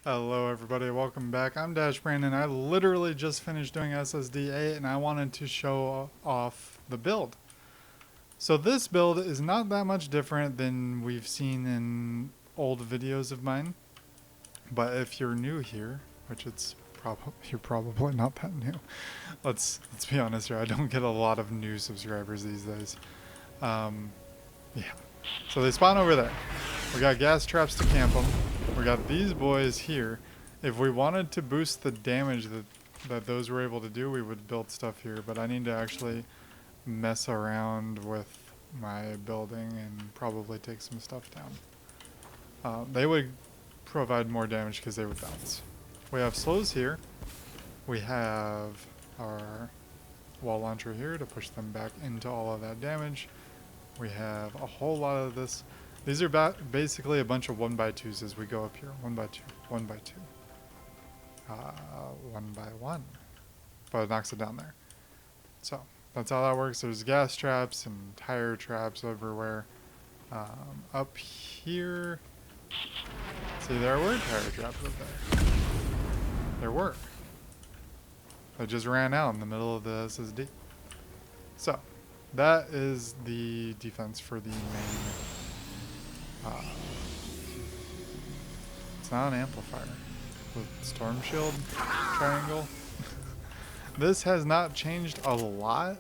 Hello everybody, welcome back. I'm Dash Brandon. I literally just finished doing SSD8 and I wanted to show off the build. So this build is not that much different than we've seen in old videos of mine. But if you're new here, which you're probably not that new. Let's be honest here, I don't get a lot of new subscribers these days. Yeah. So they spawn over there. We got gas traps to camp them. We got these boys here. If we wanted to boost the damage that those were able to do, we would build stuff here. But I need to actually mess around with my building and probably take some stuff down. They would provide more damage because they would bounce. We have slows here. We have our wall launcher here to push them back into all of that damage. We have a whole lot of this. These are basically a bunch of 1x2s as we go up here. 1x2, 1x2. 1x1. But it knocks it down there. So, that's how that works. There's gas traps and tire traps everywhere. Up here... See, there were tire traps up there. There were. They just ran out in the middle of the SSD. So, that is the defense for the main... it's not an amplifier. With storm shield triangle. This has not changed a lot,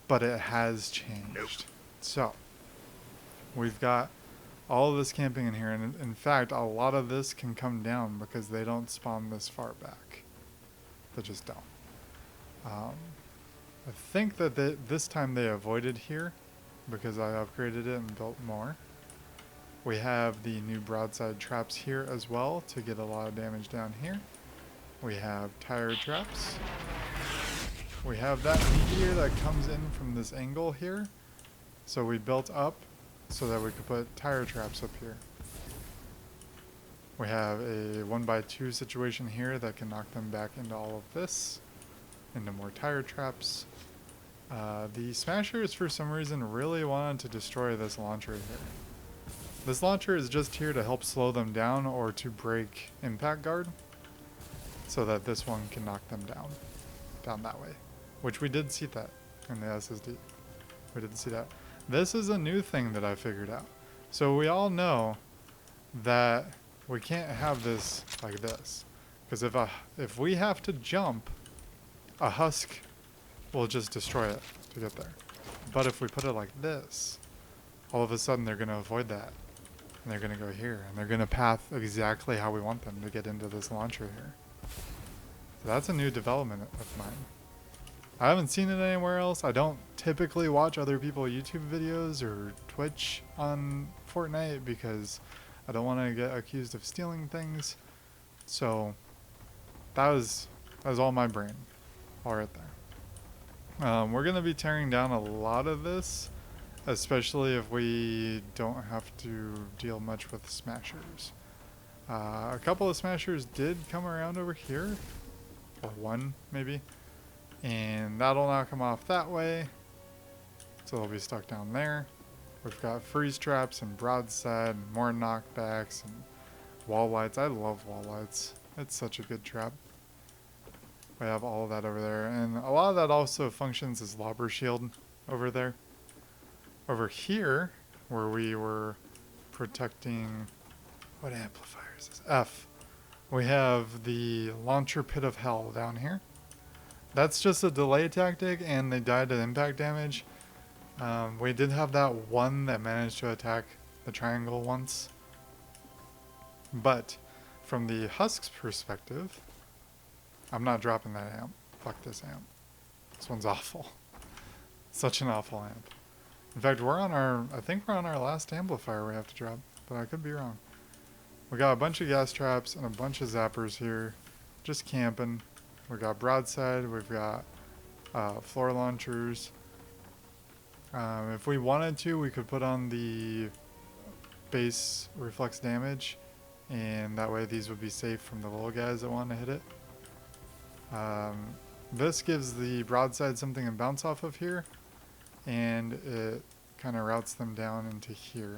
but it has changed. So, we've got all of this camping in here, and in fact, a lot of this can come down because they don't spawn this far back. They just don't. I think that this time they avoided here because I upgraded it and built more. We have the new broadside traps here as well to get a lot of damage down here. We have tire traps. We have that meteor that comes in from this angle here. So we built up so that we could put tire traps up here. We have a 1x2 situation here that can knock them back into all of this, into more tire traps. The smashers for some reason really wanted to destroy this launcher here. This launcher is just here to help slow them down or to break impact guard so that this one can knock them down that way, which we did see that in the SSD. We did see that. This is a new thing that I figured out. So we all know that we can't have this like this, because if we have to jump, a husk will just destroy it to get there. But if we put it like this, all of a sudden they're going to avoid that. And they're going to go here, and they're going to path exactly how we want them to get into this launcher here. So that's a new development of mine. I haven't seen it anywhere else. I don't typically watch other people's YouTube videos or Twitch on Fortnite because I don't want to get accused of stealing things. So that was all my brain, all right there. We're going to be tearing down a lot of this, especially if we don't have to deal much with smashers. A couple of smashers did come around over here, or one maybe, and that'll knock them off that way, so they'll be stuck down there. We've got freeze traps and broadside and more knockbacks and wall lights. I love wall lights. It's such a good trap. We have all of that over there, and a lot of that also functions as lobber shield over there. Over here, where we were protecting, what amplifier is this? F. We have the launcher pit of hell down here. That's just a delay tactic, and they died to impact damage. We did have that one that managed to attack the triangle once. But from the Husk's perspective, I'm not dropping that amp. Fuck this amp. This one's awful. Such an awful amp. In fact, I think we're on our last amplifier we have to drop, but I could be wrong. We got a bunch of gas traps and a bunch of zappers here, just camping. We got broadside, we've got floor launchers. If we wanted to, we could put on the base reflex damage, and that way these would be safe from the little guys that want to hit it. This gives the broadside something to bounce off of here, and it kind of routes them down into here.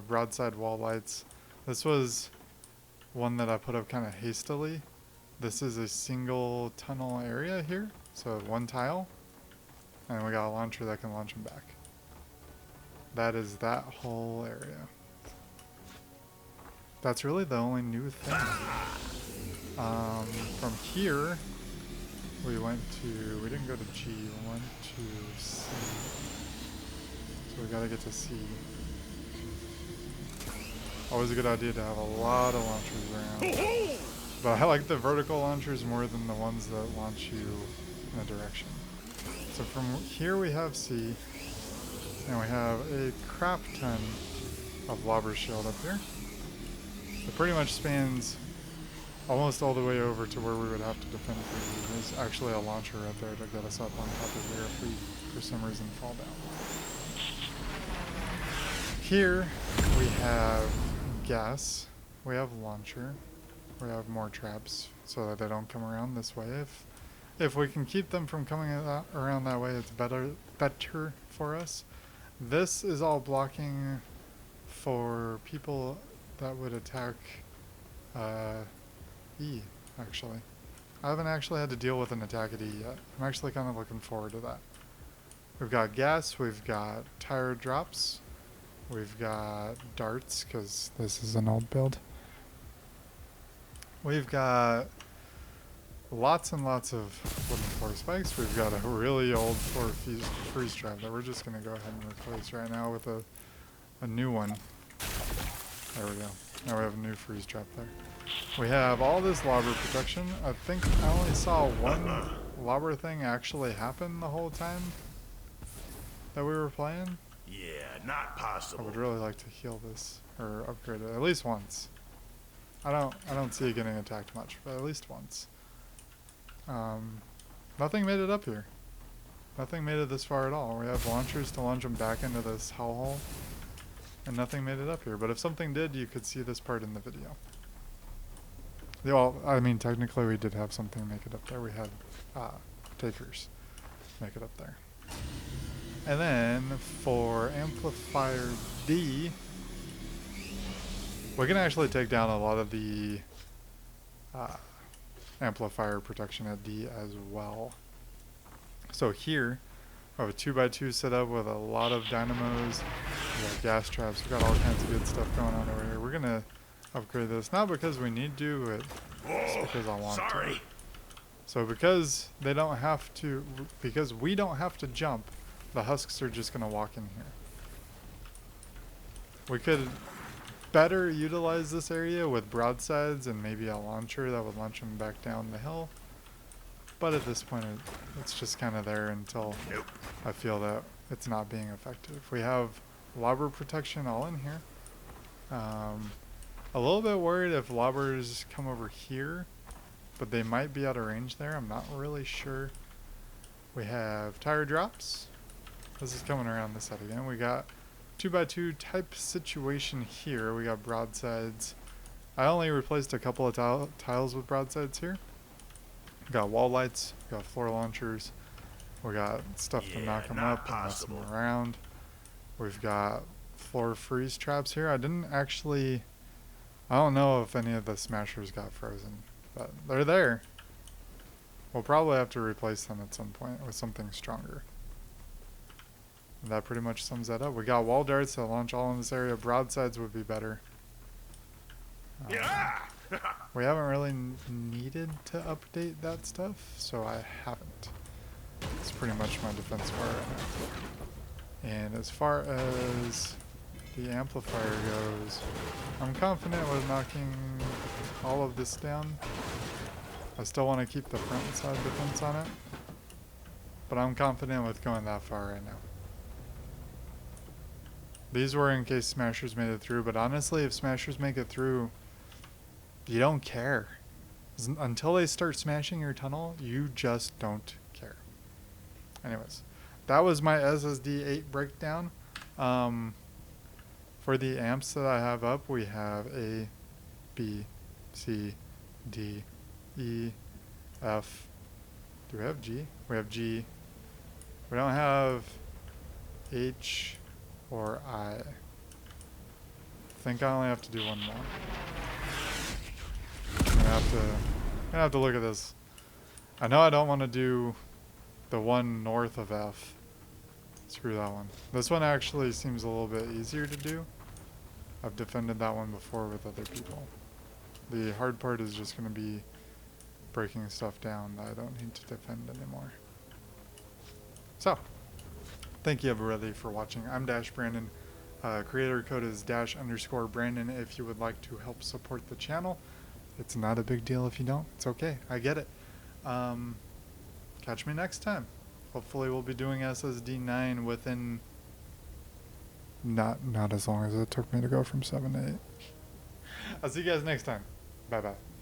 Broadside wall lights. This was one that I put up kind of hastily. This is a single tunnel area here, so one tile, and we got a launcher that can launch them back. That is that whole area. That's really the only new thing. From here, we didn't go to G, we went to C. So we gotta get to C. Always a good idea to have a lot of launchers around. But I like the vertical launchers more than the ones that launch you in a direction. So from here we have C, and we have a crap ton of lobber shield up here. It pretty much spans almost all the way over to where we would have to defend for. There's actually a launcher right there to get us up on top of here if we, for some reason, fall down. Here we have gas, we have launcher, we have more traps so that they don't come around this way. If we can keep them from coming around that way, it's better for us. This is all blocking for people that would attack E, actually. I haven't actually had to deal with an attack at E yet. I'm actually kind of looking forward to that. We've got gas, we've got tire drops, we've got darts, because this is an old build. We've got lots and lots of wooden floor spikes. We've got a really old floor freeze trap that we're just going to go ahead and replace right now with a new one. There we go. Now we have a new freeze trap there. We have all this lobber protection. I think I only saw one lobber thing actually happen the whole time that we were playing. Yeah, not possible. I would really like to heal this or upgrade it at least once. I don't see it getting attacked much, but at least once. Nothing made it up here. Nothing made it this far at all. We have launchers to launch them back into this hellhole, and nothing made it up here. But if something did, you could see this part in the video. Well, I mean, technically we did have something make it up there. We had takers make it up there. And then for amplifier D, we can actually take down a lot of the amplifier protection at D as well. So here, we have a 2x2 setup with a lot of dynamos. We got gas traps. We got all kinds of good stuff going on over here. We're gonna upgrade this, not because we need to, but just because I want to. So because they don't have to, because we don't have to jump, the husks are just gonna walk in here. We could better utilize this area with broadsides and maybe a launcher that would launch them back down the hill. But at this point, it's just kind of there until I feel that it's not being effective. We have lobber protection all in here. A little bit worried if lobbers come over here, but they might be out of range there. I'm not really sure. We have tire drops. This is coming around this side again. We got 2x2 type situation here. We got broadsides. I only replaced a couple of tiles with broadsides here. We got wall lights, we got floor launchers, we got stuff to knock them up and mess them around. We've got floor freeze traps here. I don't know if any of the smashers got frozen, but they're there. We'll probably have to replace them at some point with something stronger. And that pretty much sums that up. We got wall darts that launch all in this area. Broadsides would be better. We haven't really needed to update that stuff, so I haven't. It's pretty much my defense bar right now. And as far as the amplifier goes, I'm confident with knocking all of this down. I still want to keep the front side defense on it, but I'm confident with going that far right now. These were in case smashers made it through, but honestly, if smashers make it through, you don't care. Until they start smashing your tunnel, you just don't care. Anyways, that was my SSD8 breakdown. For the amps that I have up, we have A, B, C, D, E, F. Do we have G? We have G. We don't have H or I. I think I only have to do one more. to look at this. I know I don't want to do the one north of F. Screw that one. This one actually seems a little bit easier to do. I've defended that one before with other people. The hard part is just going to be breaking stuff down that I don't need to defend anymore. So, thank you everybody for watching. I'm Dash Brandon. Creator code is _Brandon if you would like to help support the channel. It's not a big deal if you don't. It's okay. I get it. Catch me next time. Hopefully we'll be doing SSD9 within not as long as it took me to go from 7 to 8. I'll see you guys next time. Bye bye.